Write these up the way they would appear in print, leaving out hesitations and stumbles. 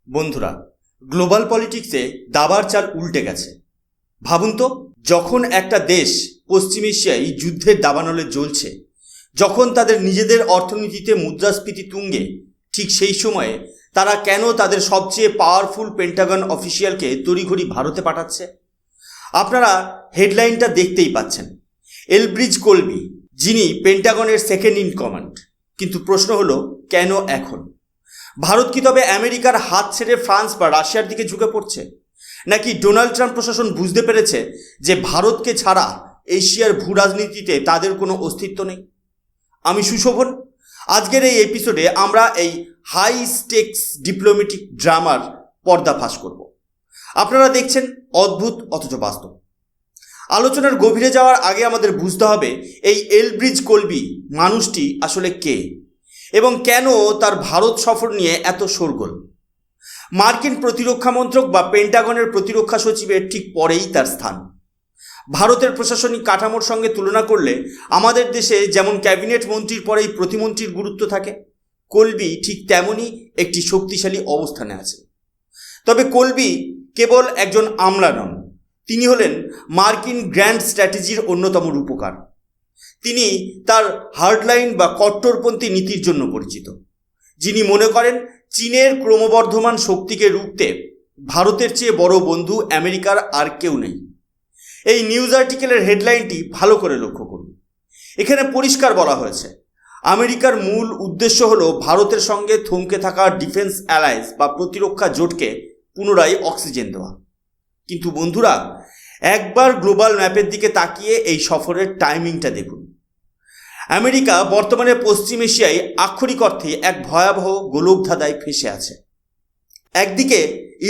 বন্ধুরা, গ্লোবাল পলিটিক্সে দাবার চাল উল্টে গেছে। ভাবুন তো, যখন একটা দেশ পশ্চিম এশিয়ায় যুদ্ধের দাবানলে জ্বলছে, যখন তাদের নিজেদের অর্থনীতিতে মুদ্রাস্ফীতি তুঙ্গে, ঠিক সেই সময়ে তারা কেন তাদের সবচেয়ে পাওয়ারফুল পেন্টাগন অফিসিয়ালকে তড়িঘড়ি ভারতে পাঠাচ্ছে? আপনারা হেডলাইনটা দেখতেই পাচ্ছেন, এলব্রিজ কোলবি, যিনি পেন্টাগনের সেকেন্ড ইন কমান্ড। কিন্তু প্রশ্ন হলো, কেন এখন? ভারত কি তবে আমেরিকার হাত ছেড়ে ফ্রান্স বা রাশিয়ার দিকে ঝুঁকে পড়ছে? নাকি ডোনাল্ড ট্রাম্প প্রশাসন বুঝতে পেরেছে যে ভারতকে ছাড়া এশিয়ার ভূ রাজনীতিতে তাদের কোনো অস্তিত্ব নেই? আমি সুশোভন। আজকের এই এপিসোডে আমরা এই হাই স্টেকস ডিপ্লোম্যাটিক ড্রামার পর্দাফাশ করব। আপনারা দেখছেন অদ্ভুত অথচ বাস্তব। আলোচনার গভীরে যাওয়ার আগে আমাদের বুঝতে হবে এই এলব্রিজ কোলবি মানুষটি আসলে কে এবং কেন তার ভারত সফর নিয়ে এত শোরগোল। মার্কিন প্রতিরক্ষা মন্ত্রক বা পেন্টাগনের প্রতিরক্ষা সচিবের ঠিক পরেই তার স্থান। ভারতের প্রশাসনিক কাঠামোর সঙ্গে তুলনা করলে আমাদের দেশে যেমন ক্যাবিনেট মন্ত্রীর পরেই প্রতিমন্ত্রীর গুরুত্ব থাকে, কোলবি ঠিক তেমনই একটি শক্তিশালী অবস্থানে আছে। তবে কোলবি কেবল একজন আমলা নন, তিনি হলেন মার্কিন গ্র্যান্ড স্ট্র্যাটেজির অন্যতম রূপকার। তিনি তার হার্ডলাইন বা কট্টরপন্থী নীতির জন্য পরিচিত, যিনি মনে করেন চীনের ক্রমবর্ধমান শক্তিকে রুখতে ভারতের চেয়ে বড় বন্ধু আমেরিকার আর কেউ নেই। এই নিউজ আর্টিকেলের হেডলাইনটি ভালো করে লক্ষ্য করুন। এখানে পরিষ্কার বলা হয়েছে, আমেরিকার মূল উদ্দেশ্য হলো ভারতের সঙ্গে থমকে থাকা ডিফেন্স অ্যালায়েন্স বা প্রতিরক্ষা জোটকে পুনরায় অক্সিজেন দেওয়া। কিন্তু বন্ধুরা, একবার গ্লোবাল ম্যাপের দিকে তাকিয়ে এই সফরের টাইমিংটা দেখুন। আমেরিকা বর্তমানে পশ্চিম এশিয়ায় আক্ষরিক অর্থে এক ভয়াবহ গোলকধাঁধায় ফেসে আছে। একদিকে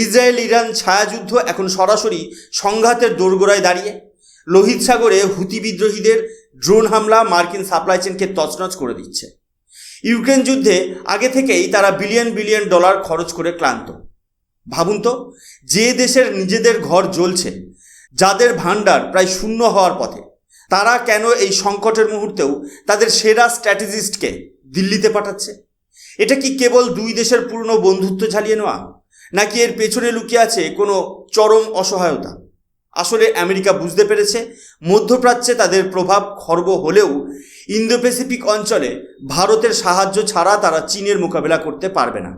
ইসরায়েল ইরান ছায়াযুদ্ধ এখন সরাসরি সংঘাতের দোরগোড়ায় দাঁড়িয়ে, লোহিত সাগরে হুতি বিদ্রোহীদের ড্রোন হামলা মার্কিন সাপ্লাই চেনকে তছনছ করে দিচ্ছে। ইউক্রেন যুদ্ধে আগে থেকেই তারা বিলিয়ন বিলিয়ন ডলার খরচ করে ক্লান্ত। ভাবুন তো, যে দেশের নিজেদের ঘর জ্বলছে, যাদের ভাণ্ডার প্রায় শূন্য হওয়ার পথে, তারা কেন এই সংকটের মুহূর্তেও তাদের সেরা স্ট্র্যাটেজিস্টকে দিল্লিতে পাঠাচ্ছে? এটা কি কেবল দুই দেশের পুরনো বন্ধুত্ব ঝালিয়ে নেওয়া, নাকি এর পেছনে লুকিয়ে আছে কোনো চরম অসহায়তা? আসলে আমেরিকা বুঝতে পেরেছে মধ্যপ্রাচ্যে তাদের প্রভাব খর্ব হলেও ইন্দো প্যাসিফিক অঞ্চলে ভারতের সাহায্য ছাড়া তারা চীনের মোকাবেলা করতে পারবে না।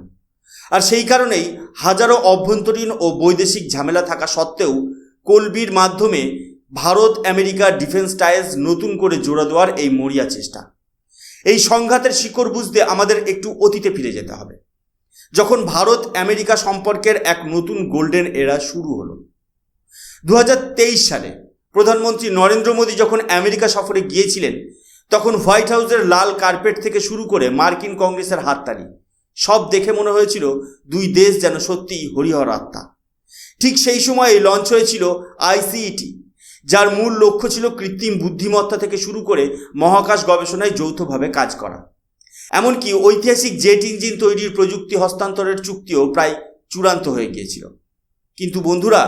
আর সেই কারণেই হাজারো অভ্যন্তরীণ ও বৈদেশিক ঝামেলা থাকা সত্ত্বেও কোলবির মাধ্যমে ভারত আমেরিকা ডিফেন্স টাইজ নতুন করে জোড়া দেওয়ার এই মরিয়া চেষ্টা। এই সংঘাতের শিকড় বুঝতে আমাদের একটু অতীতে ফিরে যেতে হবে, যখন ভারত আমেরিকা সম্পর্কের এক নতুন গোল্ডেন এরা শুরু হলো। 2023 সালে প্রধানমন্ত্রী নরেন্দ্র মোদী যখন আমেরিকা সফরে গিয়েছিলেন, তখন হোয়াইট হাউসের লাল কার্পেট থেকে শুরু করে মার্কিন কংগ্রেসের হাততালি সব দেখে মনে হয়েছিল দুই দেশ যেন সত্যিই হরিহর আত্মা। ঠিক সেই সময়ে লঞ্চ হয়েছিল ICET, যার মূল লক্ষ্য ছিল কৃত্রিম বুদ্ধিমত্তা থেকে শুরু করে মহাকাশ গবেষণায় যৌথভাবে কাজ করা। এমনকি ঐতিহাসিক জেট ইঞ্জিন তৈরির প্রযুক্তি হস্তান্তরের চুক্তিও প্রায় চূড়ান্ত হয়ে গিয়েছিল। কিন্তু বন্ধুরা,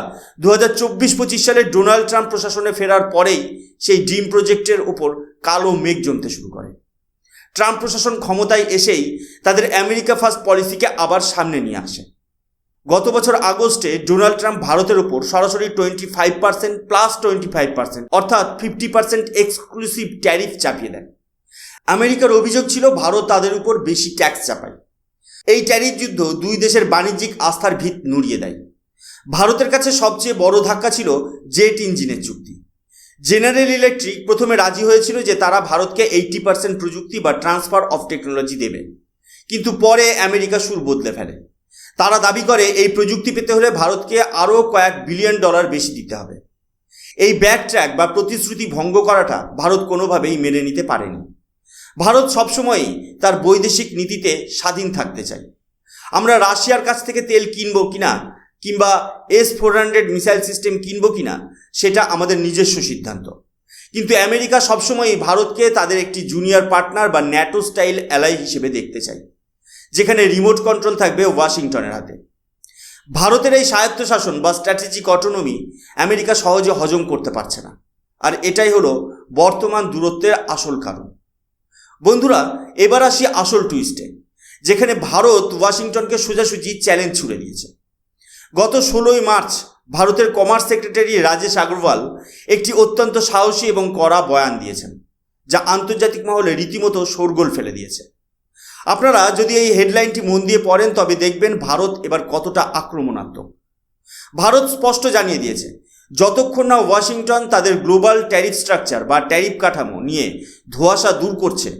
2024-25 সালে ডোনাল্ড ট্রাম্প প্রশাসনে ফেরার পরেই সেই ড্রিম প্রজেক্টের ওপর কালো মেঘ জমতে শুরু করে। ট্রাম্প প্রশাসন ক্ষমতায় এসেই তাদের আমেরিকা ফার্স্ট পলিসিকে আবার সামনে নিয়ে আসে। গত বছর আগস্টে ডোনাল্ড ট্রাম্প ভারতের ওপর সরাসরি 25% প্লাস 25% অর্থাৎ 50% এক্সক্লুসিভ ট্যারিফ চাপিয়ে দেন। আমেরিকার অভিযোগ ছিল ভারত তাদের উপর বেশি ট্যাক্স চাপায়। এই ট্যারিফ যুদ্ধ দুই দেশের বাণিজ্যিক আস্থার ভিত নড়িয়ে দেয়। ভারতের কাছে সবচেয়ে বড় ধাক্কা ছিল জেট ইঞ্জিনের চুক্তি। জেনারেল ইলেকট্রিক প্রথমে রাজি হয়েছিল যে তারা ভারতকে 80% প্রযুক্তি বা ট্রান্সফার অফ টেকনোলজি দেবে, কিন্তু পরে আমেরিকা সুর বদলে ফেলে। তারা দাবি করে এই প্রযুক্তি পেতে হলে ভারতকে আরও কয়েক বিলিয়ন ডলার বেশি দিতে হবে। এই ব্যাকট্র্যাক বা প্রতিশ্রুতি ভঙ্গ করাটা ভারত কোনোভাবেই মেনে নিতে পারেনি। ভারত সবসময়ই তার বৈদেশিক নীতিতে স্বাধীন থাকতে চায়। আমরা রাশিয়ার কাছ থেকে তেল কিনবো কিনা কিংবা S-400 মিসাইল সিস্টেম কিনবো কিনা সেটা আমাদের নিজস্ব সিদ্ধান্ত। কিন্তু আমেরিকা সবসময়ই ভারতকে তাদের একটি জুনিয়র পার্টনার বা ন্যাটো স্টাইল অ্যালাই হিসেবে দেখতে চায়, যেখানে রিমোট কন্ট্রোল থাকবে ওয়াশিংটনের হাতে। ভারতের এই স্বায়ত্তশাসন বা স্ট্র্যাটেজিক অটোনমি আমেরিকা সহজে হজম করতে পারছে না, আর এটাই হলো বর্তমান দূরত্বের আসল কারণ। বন্ধুরা, এবার আসি আসল টুইস্টে, যেখানে ভারত ওয়াশিংটনকে সোজাসুজি চ্যালেঞ্জ ছুড়ে দিয়েছে। গত 16ই মার্চ ভারতের কমার্স সেক্রেটারি রাজেশ আগরওয়াল একটি অত্যন্ত সাহসী এবং কড়া বয়ান দিয়েছেন, যা আন্তর্জাতিক মহলে রীতিমতো শোরগোল ফেলে দিয়েছে। আপনারা যদি এই হেডলাইনটি মন দিয়ে পড়েন তবে দেখবেন ভারত এবার কতটা আক্রমণাত্মক। ভারত স্পষ্ট জানিয়ে দিয়েছে, যতক্ষণ না ওয়াশিংটন তাদের গ্লোবাল ট্যারিফ স্ট্রাকচার বা ট্যারিফ কাঠামো নিয়ে ধোঁয়াশা দূর করছে,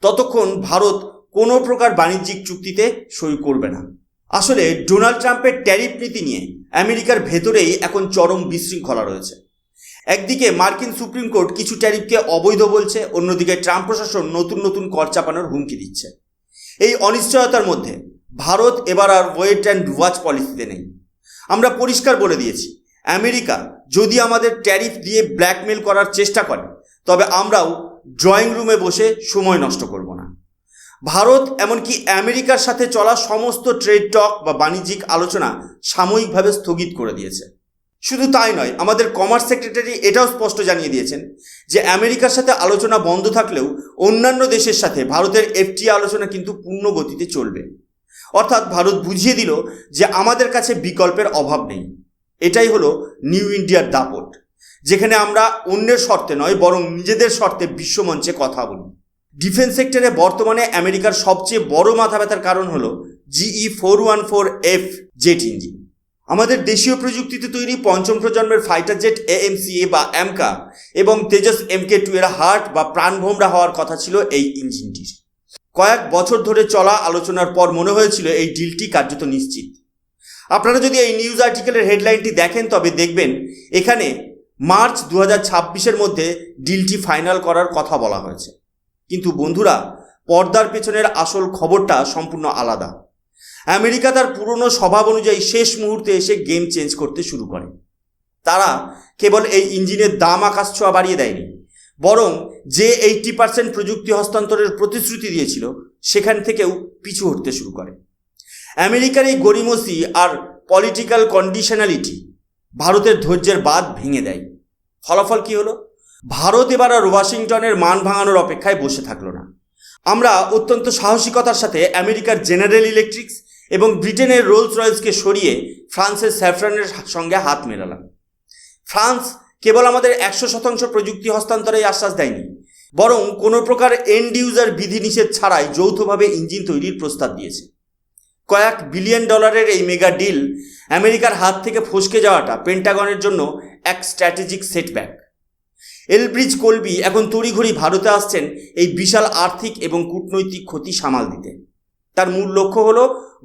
ততক্ষণ ভারত কোনো প্রকার বাণিজ্যিক চুক্তিতে সই করবে না। আসলে ডোনাল্ড ট্রাম্পের ট্যারিফ নীতি নিয়ে আমেরিকার ভেতরেই এখন চরম বিশৃঙ্খলা রয়েছে। একদিকে মার্কিন সুপ্রিম কোর্ট কিছু ট্যারিফকে অবৈধ বলছে, অন্যদিকে ট্রাম্প প্রশাসন নতুন নতুন কর চাপানোর হুমকি দিচ্ছে। এই অনিশ্চয়তার মধ্যে ভারত এবার আর ওয়েট অ্যান্ড ওয়াচ পলিসিতে নেই। আমরা পরিষ্কার বলে দিয়েছি, আমেরিকা যদি আমাদের ট্যারিফ দিয়ে ব্ল্যাকমেল করার চেষ্টা করে তবে আমরাও ড্রয়িং রুমে বসে সময় নষ্ট করব না। ভারত এমনকি আমেরিকার সাথে চলা সমস্ত ট্রেড টক বা বাণিজ্যিক আলোচনা সাময়িকভাবে স্থগিত করে দিয়েছে। শুধু তাই নয়, আমাদের কমার্স সেক্রেটারি এটাও স্পষ্ট জানিয়ে দিয়েছেন যে আমেরিকার সাথে আলোচনা বন্ধ থাকলেও অন্যান্য দেশের সাথে ভারতের এফটিএ আলোচনা কিন্তু পূর্ণ গতিতে চলবে। অর্থাৎ ভারত বুঝিয়ে দিল যে আমাদের কাছে বিকল্পের অভাব নেই। এটাই হলো নিউ ইন্ডিয়ার দাপট, যেখানে আমরা অন্যের শর্তে নয় বরং নিজেদের শর্তে বিশ্বমঞ্চে কথা বলি। ডিফেন্স সেক্টরে বর্তমানে আমেরিকার সবচেয়ে বড় মাথা ব্যথার কারণ হলো GE-414F জেট ইঞ্জিন। আমাদের দেশীয় প্রযুক্তিতে তৈরি পঞ্চম প্রজন্মের ফাইটার জেট AMCA বা AMCA এবং তেজস MK2 এর হার্ট বা প্রাণভোমরা হওয়ার কথা ছিল এই ইঞ্জিনটির। কয়েক বছর ধরে চলা আলোচনার পর মনে হয়েছিল এই ডিলটি কার্যত নিশ্চিত। আপনারা যদি এই নিউজ আর্টিকেলের হেডলাইনটি দেখেন তবে দেখবেন এখানে মার্চ 2026-এর মধ্যে ডিলটি ফাইনাল করার কথা বলা হয়েছে। কিন্তু বন্ধুরা, পর্দার পেছনের আসল খবরটা সম্পূর্ণ আলাদা। আমেরিকা তার পুরনো স্বভাব অনুযায়ী শেষ মুহূর্তে এসে গেম চেঞ্জ করতে শুরু করে। তারা কেবল এই ইঞ্জিনের দাম আকাশ ছোঁয়া বাড়িয়ে দেয়নি, বরং যে 80% প্রযুক্তি হস্তান্তরের প্রতিশ্রুতি দিয়েছিল সেখান থেকেও পিছু হটতে শুরু করে। আমেরিকার এই গড়িমসি আর পলিটিক্যাল কন্ডিশনালিটি ভারতের ধৈর্যের বাঁধ ভেঙে দেয়। ফলাফল কি হলো? ভারত এবার আর ওয়াশিংটনের মান ভাঙানোর অপেক্ষায় বসে থাকলো না। আমরা অত্যন্ত সাহসিকতার সাথে আমেরিকার জেনারেল ইলেকট্রিক্স এবং ব্রিটেনের রোলস রয়েসকে সরিয়ে ফ্রান্সের স্যাফরানের সঙ্গে হাত মেলালাম। ফ্রান্স কেবল আমাদের 100% প্রযুক্তি হস্তান্তরেই আশ্বাস দেয়নি, বরং কোনো প্রকার এন্ড ইউজার বিধিনিষেধ ছাড়াই যৌথভাবে ইঞ্জিন তৈরির প্রস্তাব দিয়েছে। কয়েক বিলিয়ন ডলারের এই মেগা ডিল আমেরিকার হাত থেকে ফসকে যাওয়াটা পেন্টাগনের জন্য এক স্ট্র্যাটেজিক সেটব্যাক। এলব্রিজ কোলবি এখন তড়িঘড়ি ভারতে আসছেন এই বিশাল আর্থিক এবং কূটনৈতিক ক্ষতি সামাল দিতে। তার মূল লক্ষ্য হলো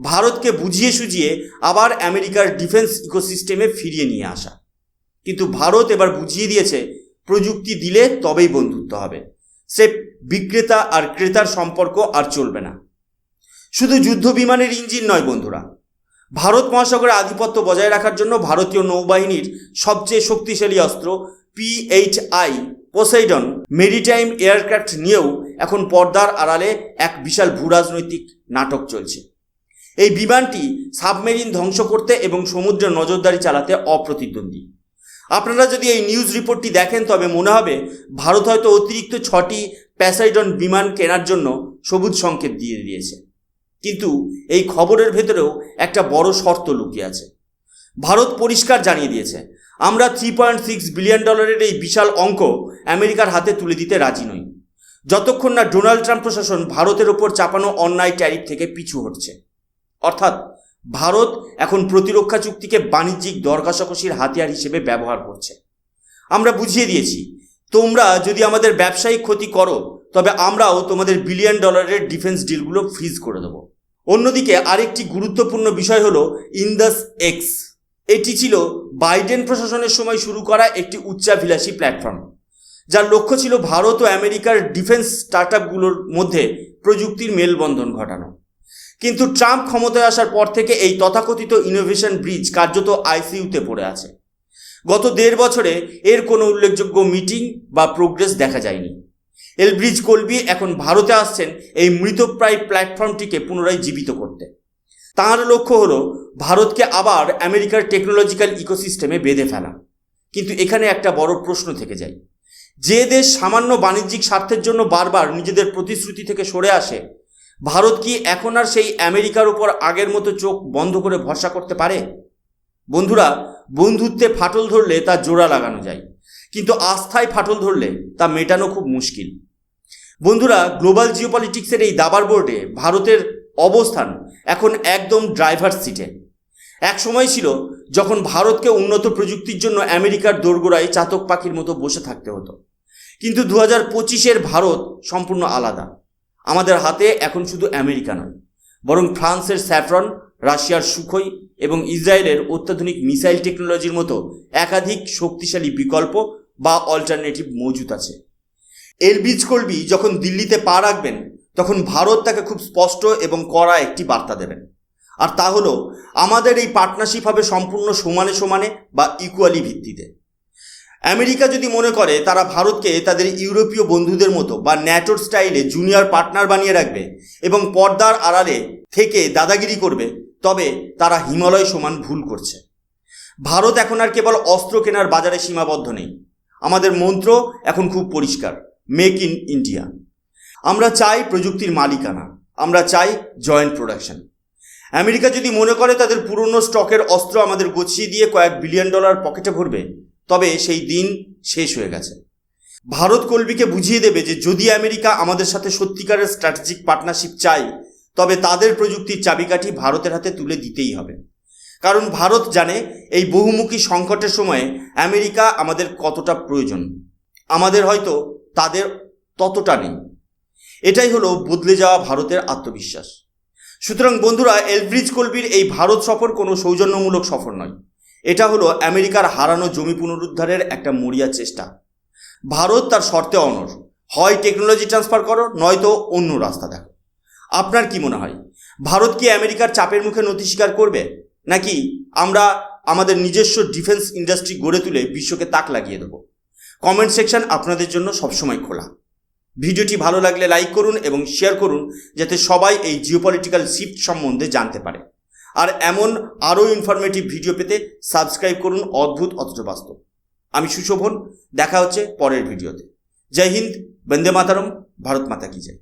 ভারতকে বুঝিয়ে সুঝিয়ে আবার আমেরিকার ডিফেন্স ইকোসিস্টেমে ফিরিয়ে নিয়ে আসা। কিন্তু ভারত এবার বুঝিয়ে দিয়েছে, প্রযুক্তি দিলে তবেই বন্ধুত্ব হবে, সে বিক্রেতা আর ক্রেতার সম্পর্ক আর চলবে না। শুধু যুদ্ধ বিমানের ইঞ্জিন নয় বন্ধুরা, ভারত মহাসাগরে আধিপত্য বজায় রাখার জন্য ভারতীয় নৌবাহিনীর সবচেয়ে শক্তিশালী অস্ত্র P-8I পোসাইডন মেরিটাইম এয়ারক্রাফট নিয়েও এখন পর্দার আড়ালে এক বিশাল ভূরাজনৈতিক নাটক চলছে। এই বিমানটি সাবমেরিন ধ্বংস করতে এবং সমুদ্রে নজরদারি চালাতে অপ্রতিদ্বন্দ্বী। আপনারা যদি এই নিউজ রিপোর্টটি দেখেন তবে মনে হবে ভারত হয়তো অতিরিক্ত 6টি পোসাইডন বিমান কেনার জন্য সবুজ সংকেত দিয়ে দিয়েছে। কিন্তু এই খবরের ভেতরেও একটা বড় শর্ত লুকিয়ে আছে। ভারত পরিষ্কার জানিয়ে দিয়েছে, আমরা $3.6 বিলিয়ন এই বিশাল অঙ্ক আমেরিকার হাতে তুলে দিতে রাজি নই, যতক্ষণ না ডোনাল্ড ট্রাম্প প্রশাসন ভারতের ওপর চাপানো অন্যায় ট্যারিফ থেকে পিছু হটছে। অর্থাৎ ভারত এখন প্রতিরক্ষা চুক্তিকে বাণিজ্যিক দর কষাকষির হাতিয়ার হিসেবে ব্যবহার করছে। আমরা বুঝিয়ে দিয়েছি, তোমরা যদি আমাদের ব্যবসায়িক ক্ষতি করো তবে আমরাও তোমাদের $1 বিলিয়ন ডিফেন্স ডিলগুলো ফ্রিজ করে দেব। অন্যদিকে আরেকটি গুরুত্বপূর্ণ বিষয় হলো ইন্দাস এক্স। এটি ছিল বাইডেন প্রশাসনের সময় শুরু করা একটি উচ্চাভিলাষী প্ল্যাটফর্ম, যার লক্ষ্য ছিল ভারত ও আমেরিকার ডিফেন্স স্টার্টআপগুলোর মধ্যে প্রযুক্তির মেলবন্ধন ঘটানো। কিন্তু ট্রাম্প ক্ষমতায় আসার পর থেকে এই তথাকথিত ইনোভেশন ব্রিজ কার্যত আইসিইউতে পড়ে আছে। গত 1.5 বছরে এর কোনো উল্লেখযোগ্য মিটিং বা প্রোগ্রেস দেখা যায়নি। এলব্রিজ কোলবি এখন ভারতে আসছেন এই মৃতপ্রায় প্ল্যাটফর্মটিকে পুনরায় জীবিত করতে। তাঁর লক্ষ্য হলো ভারতকে আবার আমেরিকার টেকনোলজিক্যাল ইকোসিস্টেমে বেঁধে ফেলা। কিন্তু এখানে একটা বড় প্রশ্ন থেকে যায়, যে দেশ সামান্য বাণিজ্যিক স্বার্থের জন্য বারবার নিজেদের প্রতিশ্রুতি থেকে সরে আসে, ভারত কি এখন আর সেই আমেরিকার উপর আগের মতো চোখ বন্ধ করে ভরসা করতে পারে? বন্ধুরা, বন্ধুত্বে ফাটল ধরলে তা জোড়া লাগানো যায়, কিন্তু আস্থায় ফাটল ধরলে তা মেটানো খুব মুশকিল। বন্ধুরা, গ্লোবাল জিওপলিটিক্সের এই দাবার বোর্ডে ভারতের অবস্থান এখন একদম ড্রাইভার সিটে। এক সময় ছিল যখন ভারতকে উন্নত প্রযুক্তির জন্য আমেরিকার দোরগোড়ায় চাতক পাখির মতো বসে থাকতে হতো, কিন্তু 2025-এর ভারত সম্পূর্ণ আলাদা। আমাদের হাতে এখন শুধু আমেরিকা নয়, বরং ফ্রান্সের স্যাফরন, রাশিয়ার সুখোই এবং ইসরায়েলের অত্যাধুনিক মিসাইল টেকনোলজির মতো একাধিক শক্তিশালী বিকল্প বা অল্টারনেটিভ মজুত আছে। এলভিস কলবি যখন দিল্লিতে পা রাখবেন, তখন ভারত তাকে খুব স্পষ্ট এবং কড়া একটি বার্তা দেবেন, আর তা হলো আমাদের এই পার্টনারশিপ হবে সম্পূর্ণ সমানে সমানে বা ইকুয়ালি ভিত্তিতে। আমেরিকা যদি মনে করে তারা ভারতকে তাদের ইউরোপীয় বন্ধুদের মতো বা ন্যাটোর স্টাইলে জুনিয়র পার্টনার বানিয়ে রাখবে এবং পর্দার আড়ালে থেকে দাদাগিরি করবে, তবে তারা হিমালয় সমান ভুল করছে। ভারত এখন আর কেবল অস্ত্র কেনার বাজারে সীমাবদ্ধ নেই। আমাদের মন্ত্র এখন খুব পরিষ্কার, মেক ইন ইন্ডিয়া। আমরা চাই প্রযুক্তির মালিকানা, আমরা চাই জয়েন্ট প্রোডাকশন। আমেরিকা যদি মনে করে তাদের পুরনো স্টকের অস্ত্র আমাদের গছিয়ে দিয়ে কয়েক বিলিয়ন ডলার পকেটে ভরবে, তবে সেই দিন শেষ হয়ে গেছে। ভারত কলবিকে বুঝিয়ে দেবে যে যদি আমেরিকা আমাদের সাথে সত্যিকারের স্ট্র্যাটেজিক পার্টনারশিপ চায়, তবে তাদের প্রযুক্তির চাবিকাঠি ভারতের হাতে তুলে দিতেই হবে। কারণ ভারত জানে এই বহুমুখী সংকটের সময়ে আমেরিকা আমাদের কতটা প্রয়োজন, আমাদের হয়তো তাদের ততটা নেই। এটাই হলো বদলে যাওয়া ভারতের আত্মবিশ্বাস। সুতরাং বন্ধুরা, এলভিস কলবির এই ভারত সফর কোনো সৌজন্যমূলক সফর নয়, এটা হলো আমেরিকার হারানো জমি পুনরুদ্ধারের একটা মরিয়া চেষ্টা। ভারত তার শর্তে অনড়, হয় টেকনোলজি ট্রান্সফার করো, নয়তো অন্য রাস্তা দেখো। আপনার কি মনে হয়, ভারত কি আমেরিকার চাপের মুখে নতি স্বীকার করবে, নাকি আমরা আমাদের নিজস্ব ডিফেন্স ইন্ডাস্ট্রি গড়ে তুলে বিশ্বকে তাক লাগিয়ে দেবো? কমেন্ট সেকশন আপনাদের জন্য সবসময় খোলা। ভিডিওটি ভালো লাগলে লাইক করুন এবং শেয়ার করুন, যাতে সবাই এই জিওপলিটিক্যাল শিফট সম্বন্ধে জানতে পারে। আর এমন আরও ইনফরমেটিভ ভিডিও পেতে সাবস্ক্রাইব করুন অদ্ভুত অথচ বাস্তব। আমি সুশোভন, দেখা হচ্ছে পরের ভিডিওতে। জয় হিন্দ, বন্দে মাতরম, ভারত মাতা কি জয়।